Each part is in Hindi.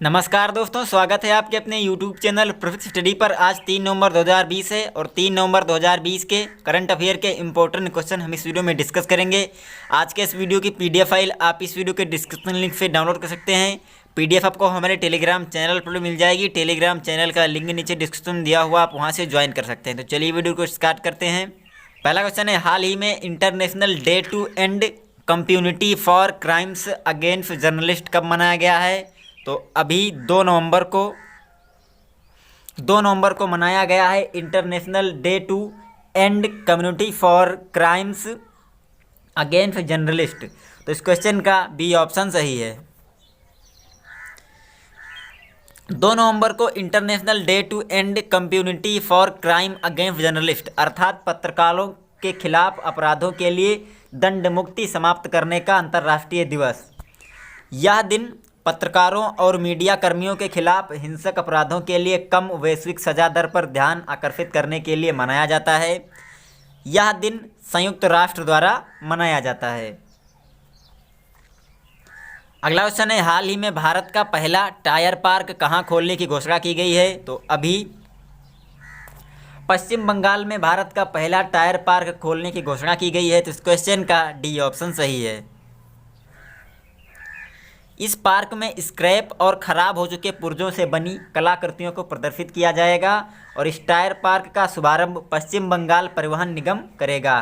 नमस्कार दोस्तों, स्वागत है आपके अपने YouTube चैनल प्रोफिट स्टडी पर। आज 3 नवंबर 2020 है और 3 नवंबर 2020 के करंट अफेयर के इंपॉर्टेंट क्वेश्चन हम इस वीडियो में डिस्कस करेंगे। आज के इस वीडियो की PDF फाइल आप इस वीडियो के डिस्क्रिप्शन लिंक से डाउनलोड कर सकते हैं। PDF आपको हमारे टेलीग्राम चैनल पर मिल जाएगी। टेलीग्राम चैनल का लिंक नीचे डिस्क्रिप्शन में दिया हुआ, आप वहाँ से ज्वाइन कर सकते हैं। तो चलिए वीडियो को स्टार्ट करते हैं। पहला क्वेश्चन है, हाल ही में international day to end impunity for crimes against journalist कब मनाया गया है? तो अभी 2 नवंबर को मनाया गया है international day to end community for crimes against journalist. तो इस क्वेश्चन का बी ऑप्शन सही है। 2 नवंबर को international day to end impunity for crime against journalist अर्थात पत्रकारों के खिलाफ अपराधों के लिए दंड मुक्ति समाप्त करने का अंतर्राष्ट्रीय दिवस। यह दिन पत्रकारों और मीडिया कर्मियों के खिलाफ हिंसक अपराधों के लिए कम वैश्विक सजा दर पर ध्यान आकर्षित करने के लिए मनाया जाता है। यह दिन संयुक्त राष्ट्र द्वारा मनाया जाता है। अगला क्वेश्चन है, हाल ही में भारत का पहला टायर पार्क कहाँ खोलने की घोषणा की गई है? तो अभी पश्चिम बंगाल में भारत का पहला टायर पार्क खोलने की घोषणा की गई है। तो इस क्वेश्चन का डी ऑप्शन सही है। इस पार्क में स्क्रैप और ख़राब हो चुके पुर्जों से बनी कलाकृतियों को प्रदर्शित किया जाएगा और इस टायर पार्क का शुभारंभ पश्चिम बंगाल परिवहन निगम करेगा।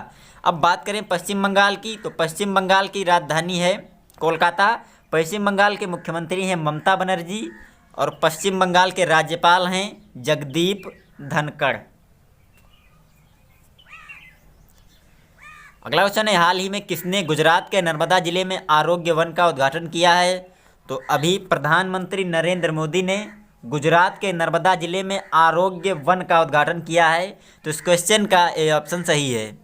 अब बात करें पश्चिम बंगाल की, तो पश्चिम बंगाल की राजधानी है कोलकाता। पश्चिम बंगाल के मुख्यमंत्री हैं ममता बनर्जी और पश्चिम बंगाल के राज्यपाल हैं जगदीप धनखड़। अगला क्वेश्चन है, हाल ही में किसने गुजरात के नर्मदा जिले में आरोग्य वन का उद्घाटन किया है? तो अभी प्रधानमंत्री नरेंद्र मोदी ने गुजरात के नर्मदा जिले में आरोग्य वन का उद्घाटन किया है। तो इस क्वेश्चन का ए ऑप्शन सही है।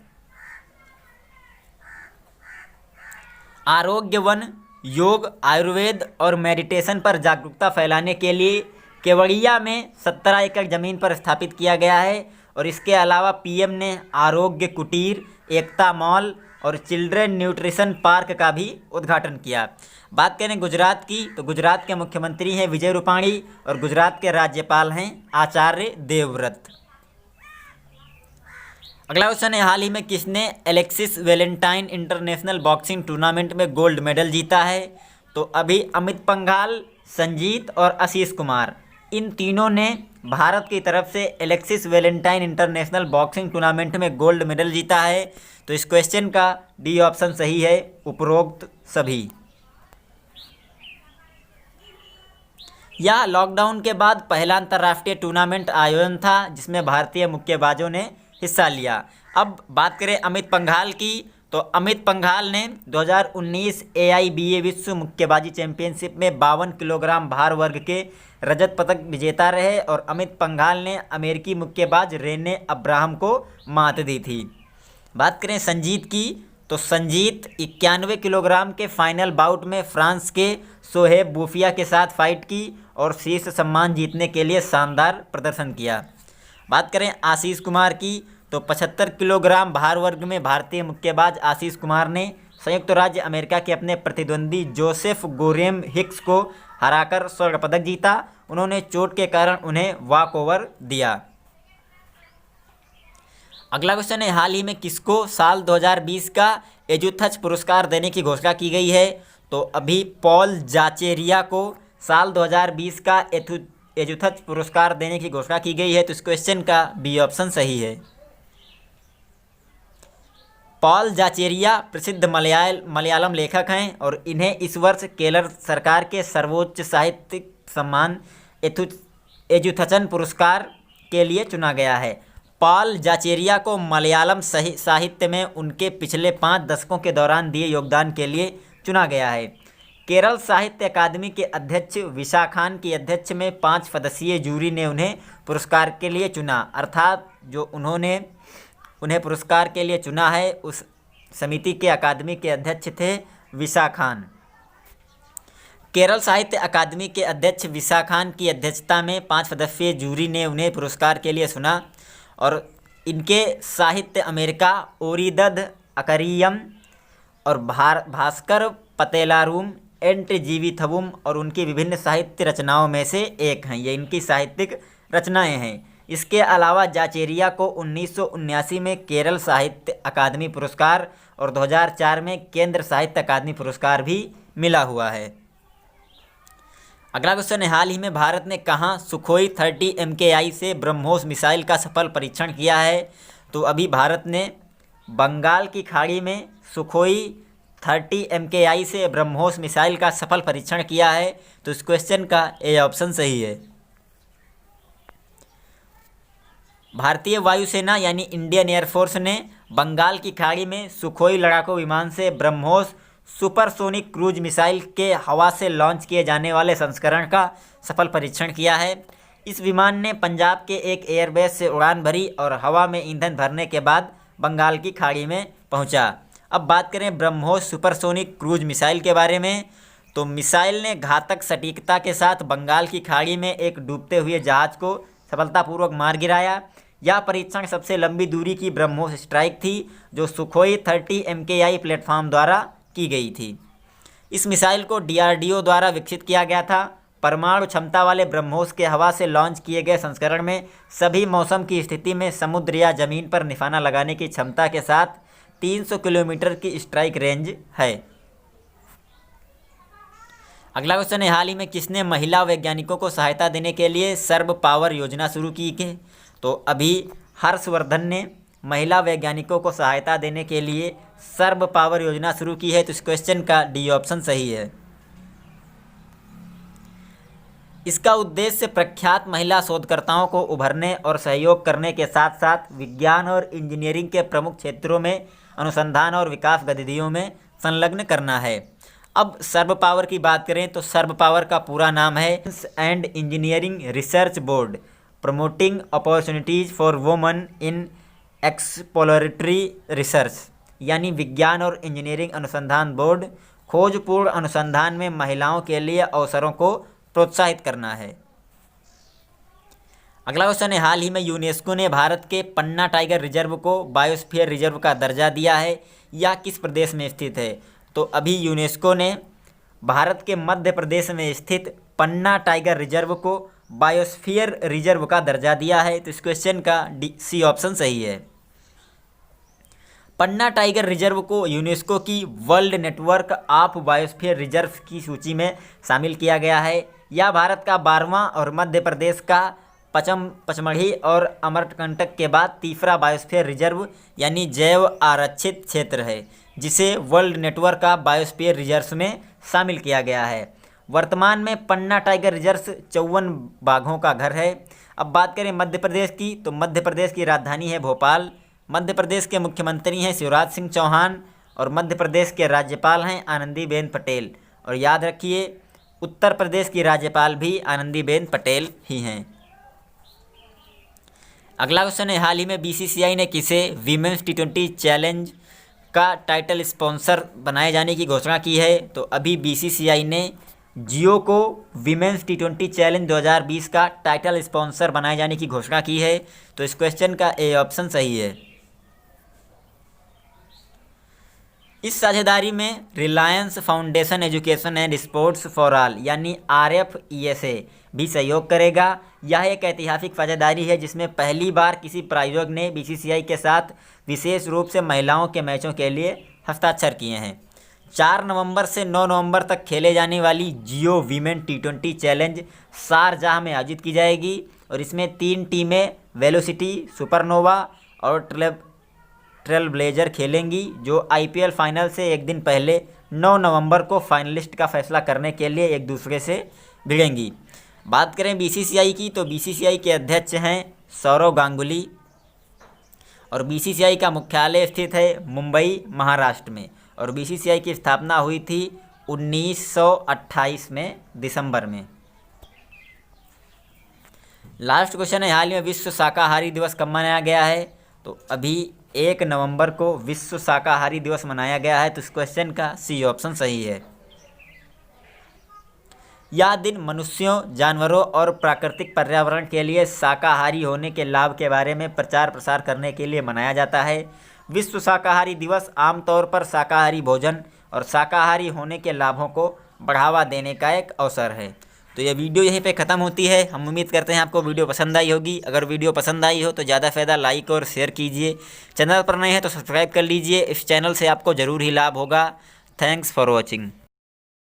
आरोग्य वन योग, आयुर्वेद और मेडिटेशन पर जागरूकता फैलाने के लिए केवड़िया में 17 एकड़ ज़मीन पर स्थापित किया गया है और इसके अलावा पीएम ने आरोग्य कुटीर, एकता मॉल और चिल्ड्रन न्यूट्रिशन पार्क का भी उद्घाटन किया। बात करें गुजरात की, तो गुजरात के मुख्यमंत्री हैं विजय रूपाणी और गुजरात के राज्यपाल हैं आचार्य देवव्रत। अगला क्वेश्चन है, हाल ही में किसने Alexis Valentine international boxing tournament में गोल्ड मेडल जीता है? तो अभी अमित पंघाल, संजीत और आशीष कुमार, इन तीनों ने भारत की तरफ से Alexis Valentine international boxing tournament में गोल्ड मेडल जीता है। तो इस क्वेश्चन का डी ऑप्शन सही है, उपरोक्त सभी। यह लॉकडाउन के बाद पहला अंतर्राष्ट्रीय टूर्नामेंट आयोजन था जिसमें भारतीय मुक्केबाजों ने हिस्सा लिया। अब बात करें अमित पंघाल की, तो अमित पंघाल ने 2019 AIBA विश्व मुक्केबाजी चैंपियनशिप में 52 किलोग्राम भार वर्ग के रजत पदक विजेता रहे और अमित पंघाल ने अमेरिकी मुक्केबाज रेने अब्राहम को मात दी थी। बात करें संजीत की, तो संजीत 91 किलोग्राम के फाइनल बाउट में फ्रांस के सोहेब बूफिया के साथ फाइट की और शीर्ष सम्मान जीतने के लिए शानदार प्रदर्शन किया। बात करें आशीष कुमार की, तो 75 किलोग्राम भार वर्ग में भारतीय मुक्केबाज आशीष कुमार ने संयुक्त राज्य अमेरिका के अपने प्रतिद्वंदी जोसेफ गोरेम हिक्स को हराकर स्वर्ण पदक जीता। उन्होंने चोट के कारण उन्हें वॉक ओवर दिया। अगला क्वेश्चन है, हाल ही में किसको साल 2020 का एजुथच पुरस्कार देने की घोषणा की गई है? तो अभी पॉल जाचेरिया को साल 2020 का एजुथच पुरस्कार देने की घोषणा की गई है। तो इस क्वेश्चन का बी ऑप्शन सही है। पॉल जाचेरिया प्रसिद्ध मलयालम लेखक हैं और इन्हें इस वर्ष केरल सरकार के सर्वोच्च साहित्यिक सम्मान एजुथचन पुरस्कार के लिए चुना गया है। पॉल जाचेरिया को मलयालम साहित्य में उनके पिछले 5 दशकों के दौरान दिए योगदान के लिए चुना गया है। केरल साहित्य अकादमी के अध्यक्ष विशा खान की अध्यक्ष में 5 सदस्यीय जूरी ने उन्हें पुरस्कार के लिए चुना, अर्थात जो उन्हें पुरस्कार के लिए चुना है उस समिति के अकादमी के अध्यक्ष थे विशा खान। केरल साहित्य अकादमी के अध्यक्ष विशा खान की अध्यक्षता में 5 सदस्यीय जूरी ने उन्हें पुरस्कार के लिए चुना और इनके साहित्य अमेरिका, ओरिदद अकरियम और भास्कर पतेलारूम एंटजीविथवुम और उनकी विभिन्न साहित्य रचनाओं में से एक हैं। ये इनकी साहित्यिक रचनाएं हैं। इसके अलावा जाचेरिया को 1979 में केरल साहित्य अकादमी पुरस्कार और 2004 में केंद्र साहित्य अकादमी पुरस्कार भी मिला हुआ है। अगला क्वेश्चन है, हाल ही में भारत ने कहाँ सुखोई 30 MKI से ब्रह्मोस मिसाइल का सफल परीक्षण किया है? तो अभी भारत ने बंगाल की खाड़ी में सुखोई 30 MKI से ब्रह्मोस मिसाइल का सफल परीक्षण किया है। तो इस क्वेश्चन का ए ऑप्शन सही है। भारतीय वायुसेना यानी इंडियन एयरफोर्स ने बंगाल की खाड़ी में सुखोई लड़ाकू विमान से ब्रह्मोस सुपरसोनिक क्रूज मिसाइल के हवा से लॉन्च किए जाने वाले संस्करण का सफल परीक्षण किया है। इस विमान ने पंजाब के एक एयरबेस से उड़ान भरी और हवा में ईंधन भरने के बाद बंगाल की खाड़ी में पहुंचा। अब बात करें ब्रह्मोस सुपरसोनिक क्रूज मिसाइल के बारे में, तो मिसाइल ने घातक सटीकता के साथ बंगाल की खाड़ी में एक डूबते हुए जहाज को सफलतापूर्वक मार गिराया। यह परीक्षण सबसे लंबी दूरी की ब्रह्मोस स्ट्राइक थी जो सुखोई 30 MKI प्लेटफॉर्म द्वारा की गई थी। इस मिसाइल को DRDO द्वारा विकसित किया गया था। परमाणु क्षमता वाले ब्रह्मोस के हवा से लॉन्च किए गए संस्करण में सभी मौसम की स्थिति में समुद्र या जमीन पर निशाना लगाने की क्षमता के साथ 300 किलोमीटर की स्ट्राइक रेंज है। अगला क्वेश्चन है, हाल ही में किसने महिला वैज्ञानिकों को सहायता देने के लिए सर्व पावर योजना शुरू की है? तो अभी हर्षवर्धन ने महिला वैज्ञानिकों को सहायता देने के लिए सर्व पावर योजना शुरू की है। तो इस क्वेश्चन का डी ऑप्शन सही है। इसका उद्देश्य प्रख्यात महिला शोधकर्ताओं को उभरने और सहयोग करने के साथ साथ विज्ञान और इंजीनियरिंग के प्रमुख क्षेत्रों में अनुसंधान और विकास गतिविधियों में संलग्न करना है। अब सर्व पावर की बात करें तो सर्व पावर का पूरा नाम है and engineering research board promoting opportunities for women in exploratory research, यानी विज्ञान और इंजीनियरिंग अनुसंधान बोर्ड खोजपूर्ण अनुसंधान में महिलाओं के लिए अवसरों को प्रोत्साहित करना है। अगला क्वेश्चन है, हाल ही में यूनेस्को ने भारत के पन्ना टाइगर रिजर्व को बायोस्फीयर रिजर्व का दर्जा दिया है। यह किस प्रदेश में स्थित है? तो अभी यूनेस्को ने भारत के मध्य प्रदेश में स्थित पन्ना टाइगर रिजर्व को बायोस्फीयर रिजर्व का दर्जा दिया है। तो इस क्वेश्चन का सी ऑप्शन सही है। पन्ना टाइगर रिजर्व को यूनेस्को की world network of biosphere reserve की सूची में शामिल किया गया है। यह भारत का 12वां और मध्य प्रदेश का पचमढ़ी और अमरकंटक के बाद तीसरा बायोस्फीयर रिजर्व यानी जैव आरक्षित क्षेत्र है, जिसे world network of biosphere reserve में शामिल किया गया है। वर्तमान में पन्ना टाइगर रिजर्व 54 बाघों का घर है। अब बात करें मध्य प्रदेश की, तो मध्य प्रदेश की राजधानी है भोपाल। मध्य प्रदेश के मुख्यमंत्री हैं शिवराज सिंह चौहान और मध्य प्रदेश के राज्यपाल हैं आनंदीबेन पटेल। और याद रखिए उत्तर प्रदेश की राज्यपाल भी आनंदीबेन पटेल ही हैं। अगला क्वेश्चन है, हाल ही में BCCI ने किसे वीमेंस T20 चैलेंज का टाइटल स्पॉन्सर बनाए जाने की घोषणा की है? तो अभी BCCI ने जियो को वीमेंस T20 चैलेंज 2020 का टाइटल स्पॉन्सर बनाए जाने की घोषणा की है। तो इस क्वेश्चन का ए ऑप्शन सही है। इस साझेदारी में Reliance foundation education and sports for all यानी RFESA भी सहयोग करेगा। यह एक ऐतिहासिक साझेदारी है जिसमें पहली बार किसी प्रायोजक ने BCCI के साथ विशेष रूप से महिलाओं के मैचों के लिए हस्ताक्षर किए हैं। 4 नवंबर से 9 नवंबर तक खेले जाने वाली जियो वीमेन T20 चैलेंज शारजाह में आयोजित की जाएगी और इसमें 3 टीमें वेलोसिटी, सुपरनोवा और ट्रेल ब्लेजर खेलेंगी, जो IPL फाइनल से एक दिन पहले 9 नवंबर को फाइनलिस्ट का फैसला करने के लिए एक दूसरे से भिड़ेंगी। बात करें BCCI की, तो BCCI के अध्यक्ष हैं सौरव गांगुली और BCCI का मुख्यालय स्थित है मुंबई, महाराष्ट्र में। और BCCI की स्थापना हुई थी 1928 में दिसंबर में। लास्ट क्वेश्चन है, हाल ही में विश्व शाकाहारी दिवस कब मनाया गया है? तो अभी 1 नवंबर को विश्व शाकाहारी दिवस मनाया गया है। तो इस क्वेश्चन का सी ऑप्शन सही है। यह दिन मनुष्यों, जानवरों और प्राकृतिक पर्यावरण के लिए शाकाहारी होने के लाभ के बारे में प्रचार प्रसार करने के लिए मनाया जाता है। विश्व शाकाहारी दिवस आमतौर पर शाकाहारी भोजन और शाकाहारी होने के लाभों को बढ़ावा देने का एक अवसर है। तो ये वीडियो यहीं पे ख़त्म होती है। हम उम्मीद करते हैं आपको वीडियो पसंद आई होगी। अगर वीडियो पसंद आई हो तो ज़्यादा फ़ायदा लाइक और शेयर कीजिए। चैनल पर नए हैं तो सब्सक्राइब कर लीजिए। इस चैनल से आपको ज़रूर ही लाभ होगा। Thanks for watching.